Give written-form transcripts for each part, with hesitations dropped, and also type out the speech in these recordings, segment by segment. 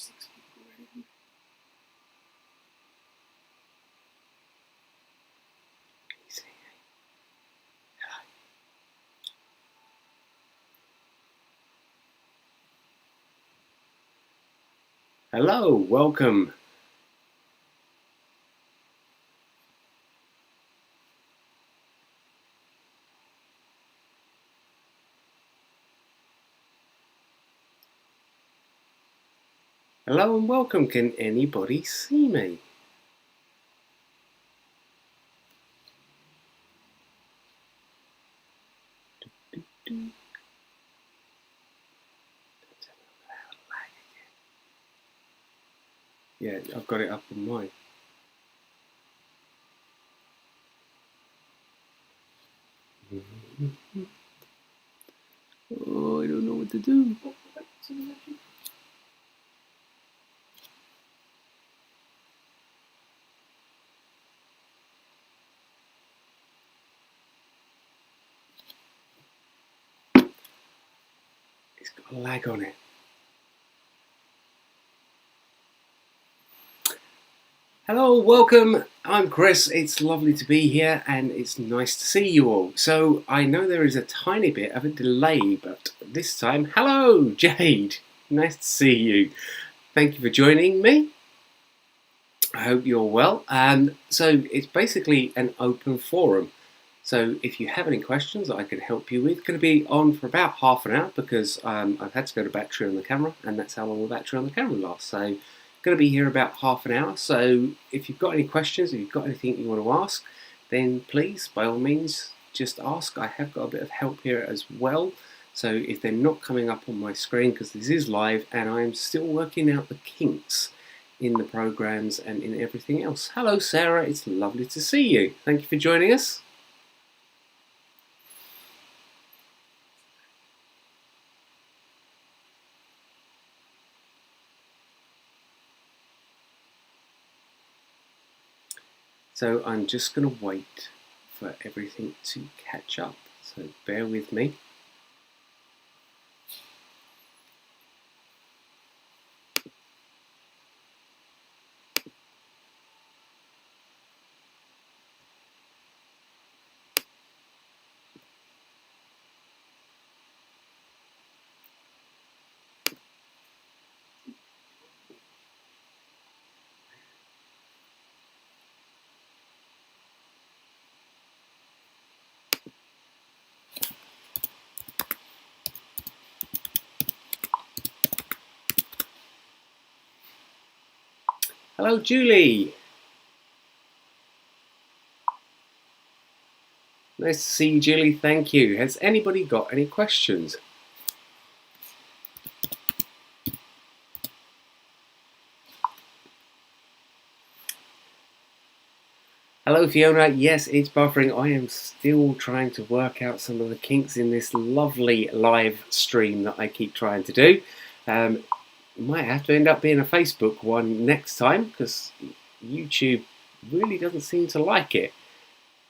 6 people already. Can you say hello? Hello, welcome. Hello and welcome. Can anybody see me? Yeah, I've got it up on mine. Oh, I don't know what to do. It's got a lag on it. Hello, welcome. I'm Chris. It's lovely to be here and it's nice to see you all. So I know there is a tiny bit of a delay, but this time, hello, Jade. Nice to see you. Thank you for joining me. I hope you're well. So it's basically an open forum. So if you have any questions that I can help you with, it's going to be on for about half an hour because I've had to go to battery on the camera, and that's how long the battery on the camera lasts. So going to be here about half an hour. So if you've got any questions, if you've got anything you want to ask, then please, by all means, just ask. I have got a bit of help here as well. So if they're not coming up on my screen, because this is live and I'm still working out the kinks in the programs and in everything else. Hello Sarah, it's lovely to see you. Thank you for joining us. So I'm just going to wait for everything to catch up, so bear with me. Hello Julie. Nice to see you Julie, thank you. Has anybody got any questions? Hello Fiona, yes it's buffering. I am still trying to work out some of the kinks in this lovely live stream that I keep trying to do. Might have to end up being a Facebook one next time because YouTube really doesn't seem to like it.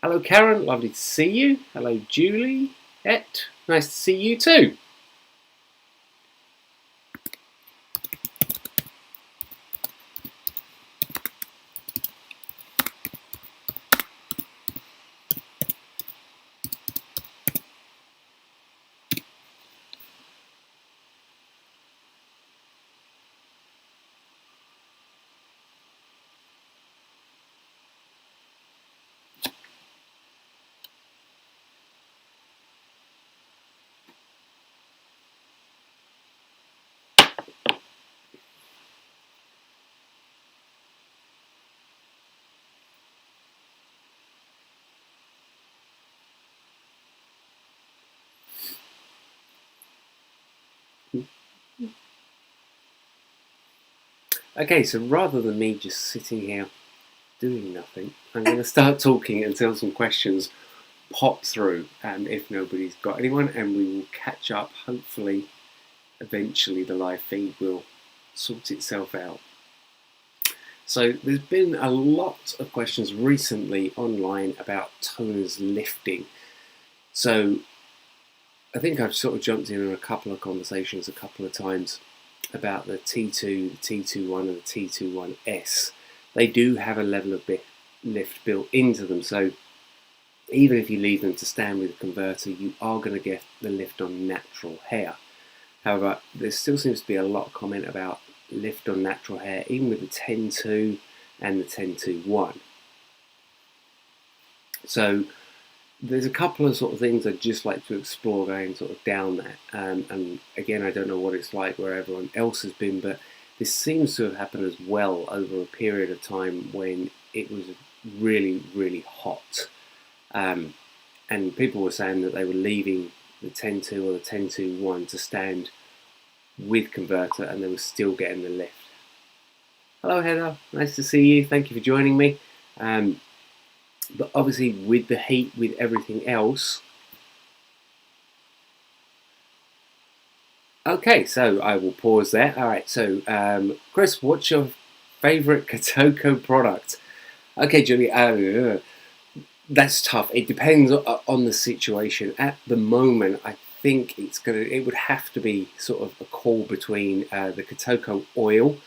Hello Karen, lovely to see you. Hello Julie, nice to see you too. Okay, so rather than me just sitting here doing nothing, I'm going to start talking until some questions pop through, if nobody's got anyone, and we will catch up. Hopefully, eventually the live feed will sort itself out. So there's been a lot of questions recently online about toners lifting. So I think I've sort of jumped in on a couple of conversations a couple of times about the T2, the T21 and the T21S. They do have a level of lift built into them, so even if you leave them to stand with a converter, you are going to get the lift on natural hair. However, there still seems to be a lot of comment about lift on natural hair, even with the 10.2 and the 10.2.1. So there's a couple of sort of things I'd just like to explore going sort of down that. And again, I don't know what it's like where everyone else has been, but this seems to have happened as well over a period of time when it was really, really hot. And people were saying that they were leaving the 10.2 or the 10.2.1 to stand with converter and they were still getting the lift. Hello Heather, nice to see you, thank you for joining me. But obviously with the heat, with everything else. Okay, so I will pause there. Alright, so Chris, what's your favourite Kotoko product? Okay, Julie, that's tough. It depends on the situation. At the moment, I think it would have to be sort of a call between the Kotoko oil,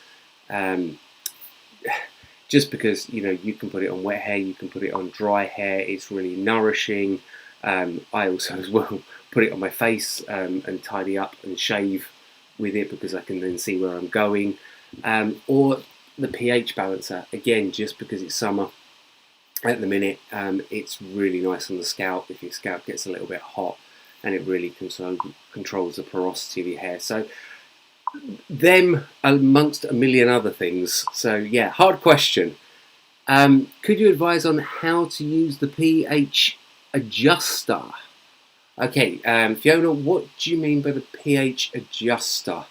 just because you can put it on wet hair, you can put it on dry hair. It's really nourishing. I also as well put it on my face and tidy up and shave with it because I can then see where I'm going. Or the pH balancer, again, just because it's summer. At the minute, it's really nice on the scalp if your scalp gets a little bit hot, and it really controls the porosity of your hair. So them amongst a million other things. So yeah, hard question. Could you advise on how to use the pH adjuster? Okay, Fiona, what do you mean by the pH adjuster?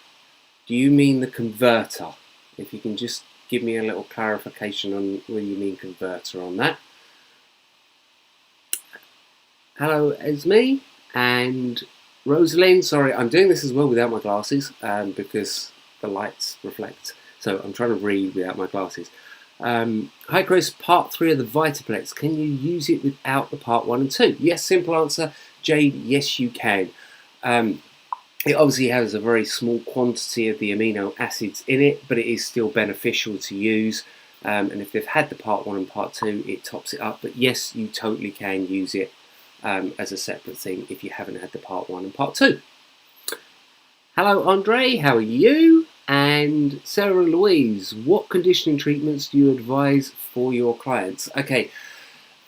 Do you mean the converter? If you can just give me a little clarification on whether you mean converter on that. Hello, it's me and Rosalind. Sorry, I'm doing this as well without my glasses because the lights reflect. So I'm trying to read without my glasses. Hi Chris, part 3 of the Vitaplex. Can you use it without the part 1 and 2? Yes, simple answer. Jade, yes you can. It obviously has a very small quantity of the amino acids in it, but it is still beneficial to use. And if they've had the part 1 and part 2, it tops it up. But yes, you totally can use it as a separate thing if you haven't had the part 1 and part 2. Hello Andre, how are you? And Sarah Louise, what conditioning treatments do you advise for your clients? Okay,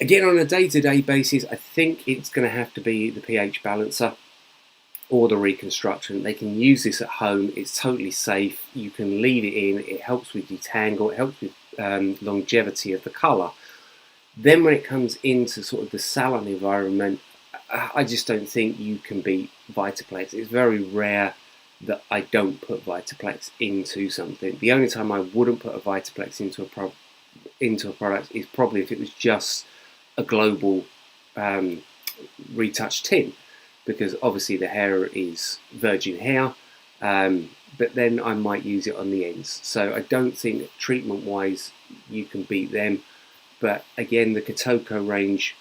again on a day-to-day basis, I think it's going to have to be the pH balancer or the reconstruction. They can use this at home. It's totally safe. You can leave it in. It helps with detangle. It helps with longevity of the colour. Then when it comes into sort of the salon environment, I just don't think you can beat Vitaplex. It's very rare that I don't put Vitaplex into something. The only time I wouldn't put a Vitaplex into a product is probably if it was just a global retouch tin, because obviously the hair is virgin hair, but then I might use it on the ends. So I don't think treatment-wise you can beat them. But again, the Kotoko range,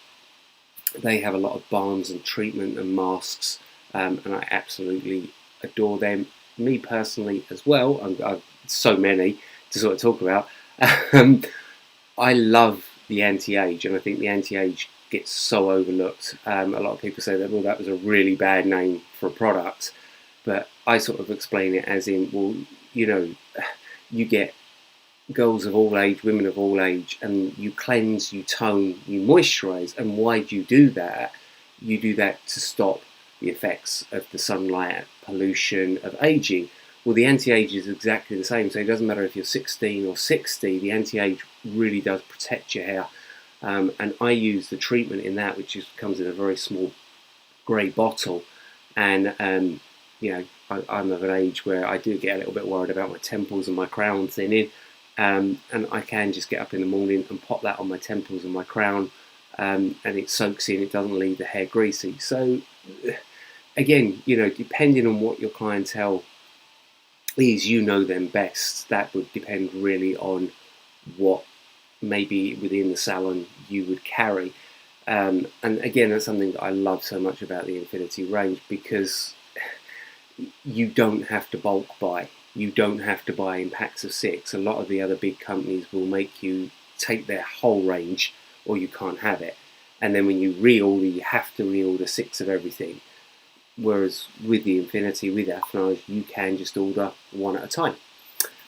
they have a lot of balms and treatment and masks, and I absolutely adore them. Me personally as well, I've so many to sort of talk about. I love the anti-age, and I think the anti-age gets so overlooked. A lot of people say that, well, that was a really bad name for a product, but I sort of explain it as in, well, you get girls of all age, women of all age, and you cleanse, you tone, you moisturize. And why do you do that? You do that to stop the effects of the sunlight, pollution, of aging. Well, the anti-age is exactly the same, so it doesn't matter if you're 16 or 60, the anti-age really does protect your hair. And I use the treatment in that, which comes in a very small grey bottle. And I'm of an age where I do get a little bit worried about my temples and my crown thinning. And I can just get up in the morning and pop that on my temples and my crown, and it soaks in, it doesn't leave the hair greasy. So again, depending on what your clientele is, them best. That would depend really on what maybe within the salon you would carry. And again, that's something that I love so much about the Infinity range, because you don't have to bulk buy. you don't have to buy in packs of 6. A lot of the other big companies will make you take their whole range or you can't have it. And then when you reorder, you have to reorder 6 of everything. Whereas with the Infinity, with Affinage, you can just order 1 at a time.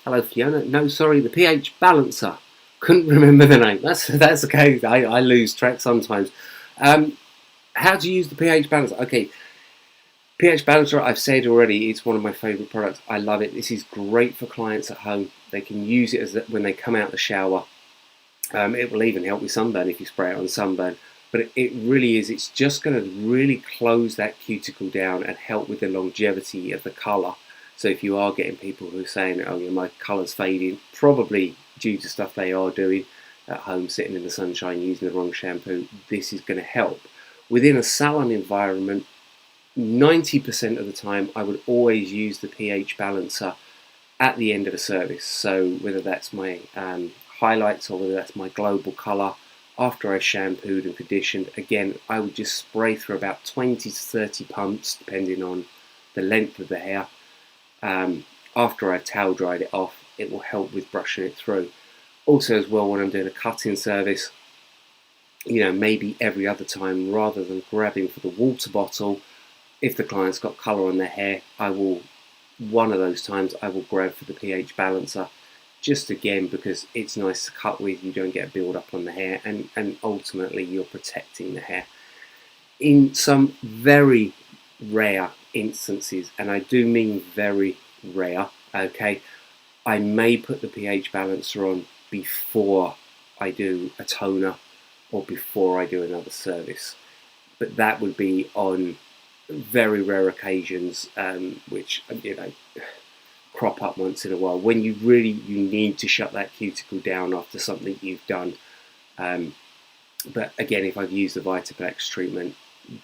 Hello Fiona, no sorry, the pH balancer. Couldn't remember the name. That's okay, I lose track sometimes. How to use the pH balancer? Okay, pH balancer, I've said already, it's one of my favourite products. I love it. This is great for clients at home. They can use it as when they come out of the shower. It will even help with sunburn if you spray it on sunburn. But it really is, it's just going to really close that cuticle down and help with the longevity of the colour. So if you are getting people who are saying, oh yeah, my colour's fading, probably due to stuff they are doing at home, sitting in the sunshine, using the wrong shampoo, this is going to help. Within a salon environment, 90% of the time I would always use the pH balancer at the end of a service. So whether that's my highlights or whether that's my global colour, after I shampooed and conditioned, again I would just spray through about 20 to 30 pumps depending on the length of the hair. After I've towel dried it off, it will help with brushing it through. Also as well, when I'm doing a cutting service, you know, maybe every other time, rather than grabbing for the water bottle, if the client's got colour on their hair, one of those times I will grab for the pH balancer, just again because it's nice to cut with, you don't get a build up on the hair, and ultimately you're protecting the hair. In some very rare instances, and I do mean very rare, okay, I may put the pH balancer on before I do a toner or before I do another service, but that would be on very rare occasions, which, you know, crop up once in a while when you need to shut that cuticle down after something you've done. But again, if I've used the Vitaplex treatment,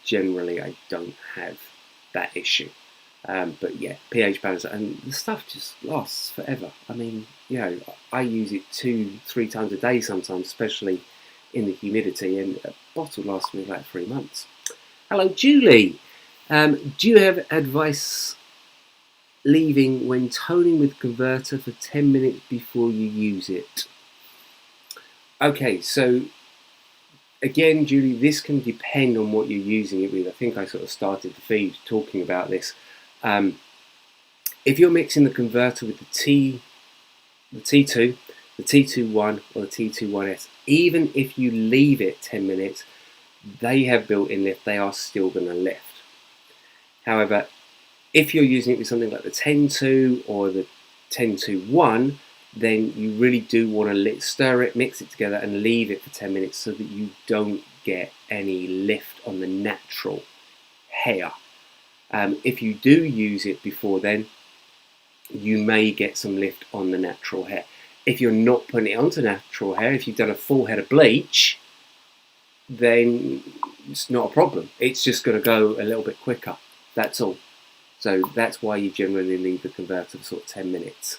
generally I don't have that issue. But yeah, pH balancer, and the stuff just lasts forever. I mean, you know, I use it 2-3 times a day sometimes, especially in the humidity, and a bottle lasts me like 3 months. Hello Julie, do you have advice leaving when toning with converter for 10 minutes before you use it? Okay, so again, Julie, this can depend on what you're using it with. I think I sort of started the feed talking about this. If you're mixing the converter with the T2, the T21 or the T21S, even if you leave it 10 minutes, they have built-in lift, they are still going to lift. However, if you're using it with something like the 10.2 or the 10.2.1, then you really do want to stir it, mix it together and leave it for 10 minutes so that you don't get any lift on the natural hair. If you do use it before then, you may get some lift on the natural hair. If you're not putting it onto natural hair, if you've done a full head of bleach, then it's not a problem. It's just going to go a little bit quicker. That's all. So that's why you generally leave the converter for sort of 10 minutes.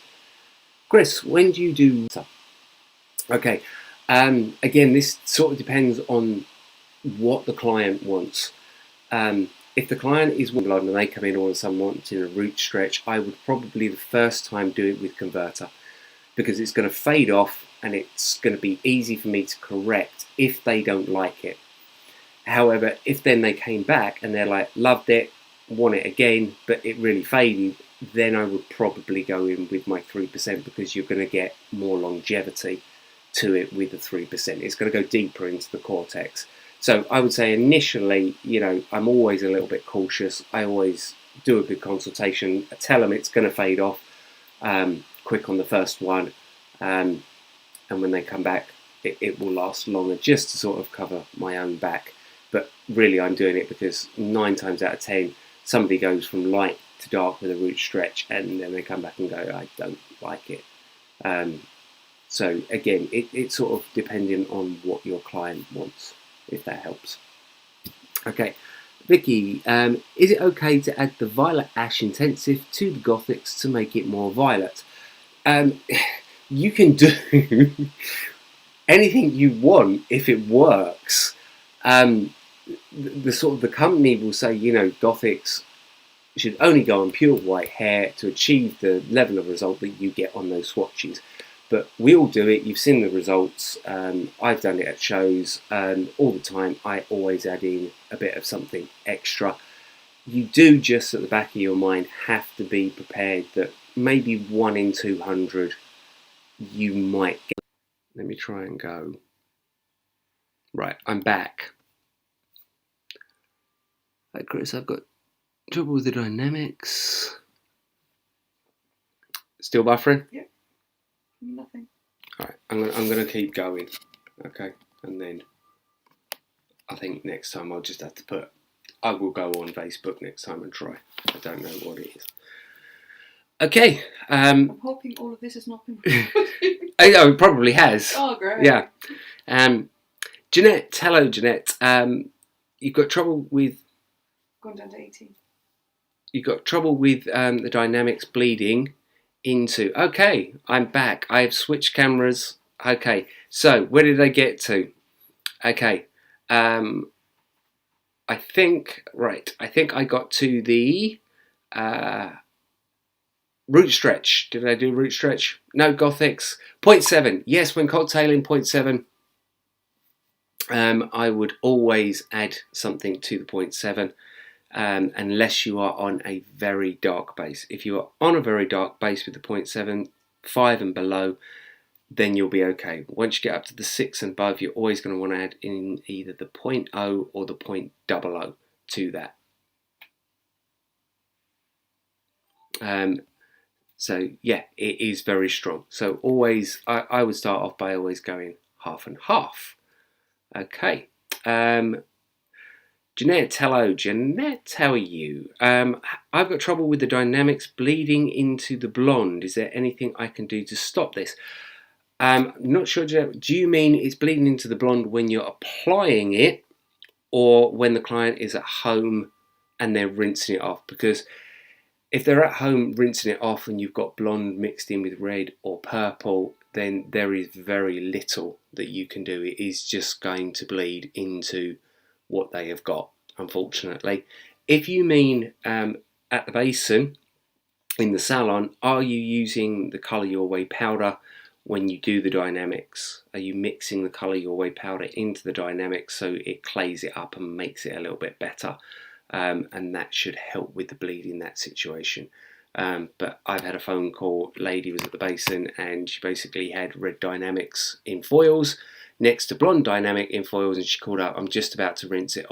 Chris, when do you do? Okay, again, this sort of depends on what the client wants. If the client is blonde and they come in all of a sudden wanting a root stretch, I would probably the first time do it with converter, because it's going to fade off and it's going to be easy for me to correct if they don't like it. However, if then they came back and they're like, loved it, want it again, but it really faded, then I would probably go in with my 3%, because you're going to get more longevity to it with the 3%. It's going to go deeper into the cortex. So I would say initially, you know, I'm always a little bit cautious. I always do a good consultation. I tell them it's going to fade off quick on the first one. And when they come back, it will last longer, just to sort of cover my own back. But really, I'm doing it because 9 times out of 10, somebody goes from light to dark with a root stretch, and then they come back and go, I don't like it. So again, it's sort of depending on what your client wants, if that helps. Okay, Vicky, is it okay to add the Violet Ash Intensive to the Gothics to make it more violet? You can do anything you want if it works. The company will say, you know, Gothics should only go on pure white hair to achieve the level of result that you get on those swatches. But we all do it. You've seen the results. I've done it at shows all the time. I always add in a bit of something extra. You do just at the back of your mind have to be prepared that maybe 1 in 200 you might get. Let me try and go. Right, I'm back. Like Chris, I've got trouble with the dynamics. Still buffering? Yep. Nothing. Alright, I'm gonna keep going. Okay, and then I think next time I'll just have to put, I will go on Facebook next time and try. I don't know what it is. Okay. I'm hoping all of this has not been recording. Oh, it probably has. Oh, great. Yeah. Jeanette, hello Jeanette. You've got trouble with Going down to 18. you've got trouble with the dynamics bleeding into. Okay, I'm back. I have switched cameras. Okay, so where did I get to? Okay, I think I got to the root stretch. Did I do root stretch? No, Gothics. 0.7. Yes, when cocktailing 0.7, I would always add something to the 0.7. Unless you are on a very dark base. If you are on a very dark base with the 0.75 and below, then you'll be okay. Once you get up to the 6 and above, you're always going to want to add in either the 0.0 or the 0.00 to that. So yeah, it is very strong. So always, I would start off by always going half and half. Okay. Jeanette, hello. Jeanette, how are you? I've got trouble with the dynamics bleeding into the blonde. Is there anything I can do to stop this? Not sure, Jeanette. Do you mean it's bleeding into the blonde when you're applying it or when the client is at home and they're rinsing it off? Because if they're at home rinsing it off and you've got blonde mixed in with red or purple, then there is very little that you can do. It is just going to bleed into what they have got, unfortunately. If you mean at the basin in the salon, are you using the Colour Your Way powder when you do the dynamics? Are you mixing the Colour Your Way powder into the dynamics so it clays it up and makes it a little bit better? And that should help with the bleed in that situation. But I've had a phone call, lady was at the basin and she basically had red dynamics in foils next to blonde dynamic in foils, and she called up, I'm just about to rinse it off.